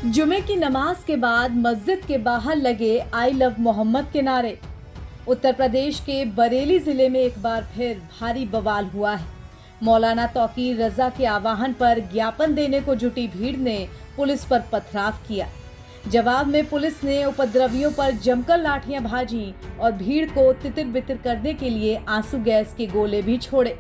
जुमे की नमाज के बाद मस्जिद के बाहर लगे आई लव मोहम्मद के नारे। उत्तर प्रदेश के बरेली जिले में एक बार फिर भारी बवाल हुआ है। मौलाना तौकीर रजा के आह्वान पर ज्ञापन देने को जुटी भीड़ ने पुलिस पर पथराव किया। जवाब में पुलिस ने उपद्रवियों पर जमकर लाठियां भाजी और भीड़ को तितिर बितिर करने के लिए आंसू गैस के गोले भी छोड़े।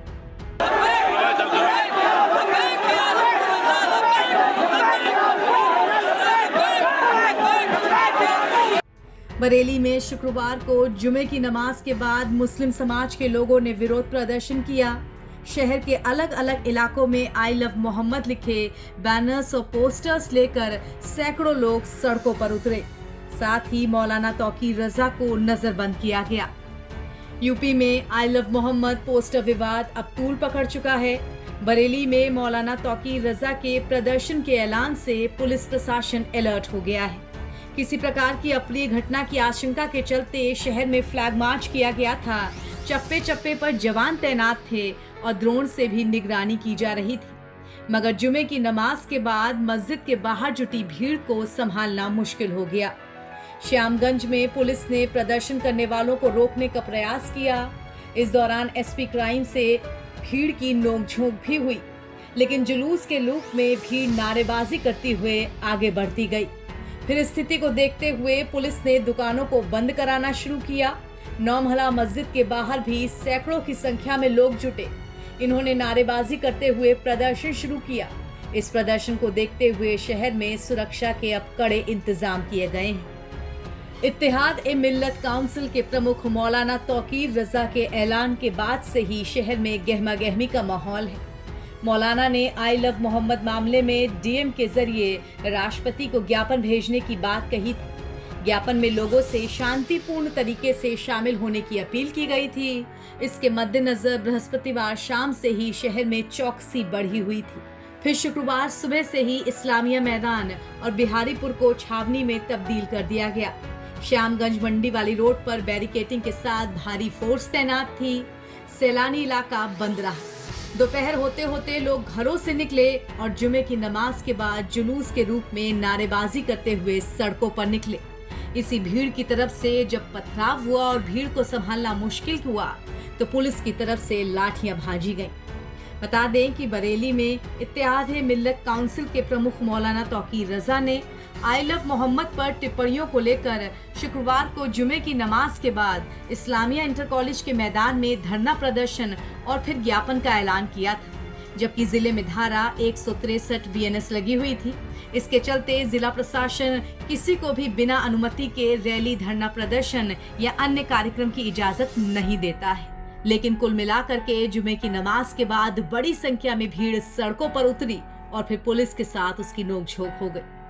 बरेली में शुक्रवार को जुमे की नमाज के बाद मुस्लिम समाज के लोगों ने विरोध प्रदर्शन किया। शहर के अलग अलग इलाकों में आई लव मोहम्मद लिखे बैनर्स और पोस्टर्स लेकर सैकड़ों लोग सड़कों पर उतरे। साथ ही मौलाना तौकीर रजा को नजरबंद किया गया। यूपी में आई लव मोहम्मद पोस्टर विवाद अब तूल पकड़ चुका है। बरेली में मौलाना तौकीर रजा के प्रदर्शन के ऐलान से पुलिस प्रशासन अलर्ट हो गया है। किसी प्रकार की अप्रिय घटना की आशंका के चलते शहर में फ्लैग मार्च किया गया था। चप्पे चप्पे पर जवान तैनात थे और ड्रोन से भी निगरानी की जा रही थी। मगर जुमे की नमाज के बाद मस्जिद के बाहर जुटी भीड़ को संभालना मुश्किल हो गया। श्यामगंज में पुलिस ने प्रदर्शन करने वालों को रोकने का प्रयास किया। इस दौरान एसपी क्राइम से भीड़ की नोकझोंक भी हुई, लेकिन जुलूस के रूप में भीड़ नारेबाजी करते हुए आगे बढ़ती गई। फिर स्थिति को देखते हुए पुलिस ने दुकानों को बंद कराना शुरू किया। नौमहला मस्जिद के बाहर भी सैकड़ों की संख्या में लोग जुटे। इन्होंने नारेबाजी करते हुए प्रदर्शन शुरू किया। इस प्रदर्शन को देखते हुए शहर में सुरक्षा के अब कड़े इंतजाम किए गए हैं। इत्तेहाद ए मिल्लत काउंसिल के प्रमुख मौलाना तौकीर रजा के ऐलान के बाद से ही शहर में गहमा गहमी का माहौल है। मौलाना ने आई लव मोहम्मद मामले में डीएम के जरिए राष्ट्रपति को ज्ञापन भेजने की बात कही थी। ज्ञापन में लोगों से शांतिपूर्ण तरीके से शामिल होने की अपील की गई थी। इसके मद्देनजर बृहस्पतिवार शाम से ही शहर में चौकसी बढ़ी हुई थी। फिर शुक्रवार सुबह से ही इस्लामिया मैदान और बिहारीपुर को छावनी में तब्दील कर दिया गया। श्यामगंज मंडी वाली रोड पर बैरिकेटिंग के साथ भारी फोर्स तैनात थी। सैलानी इलाका बंद रहा। दोपहर होते होते लोग घरों से निकले और जुमे की नमाज के बाद जुलूस के रूप में नारेबाजी करते हुए सड़कों पर निकले। इसी भीड़ की तरफ से जब पथराव हुआ और भीड़ को संभालना मुश्किल हुआ तो पुलिस की तरफ से लाठियां भाजी गईं। बता दें कि बरेली में इत्तेहाद ए मिल्लत काउंसिल के प्रमुख मौलाना तौकीर रजा ने आई लव मोहम्मद पर टिप्पणियों को लेकर शुक्रवार को जुमे की नमाज के बाद इस्लामिया इंटर कॉलेज के मैदान में धरना प्रदर्शन और फिर ज्ञापन का ऐलान किया था। जबकि जिले में धारा 163 बीएनएस लगी हुई थी। इसके चलते जिला प्रशासन किसी को भी बिना अनुमति के रैली, धरना प्रदर्शन या अन्य कार्यक्रम की इजाजत नहीं देता है। लेकिन कुल मिलाकर के जुमे की नमाज के बाद बड़ी संख्या में भीड़ सड़कों पर उतरी और फिर पुलिस के साथ उसकी नोकझोंक हो गई।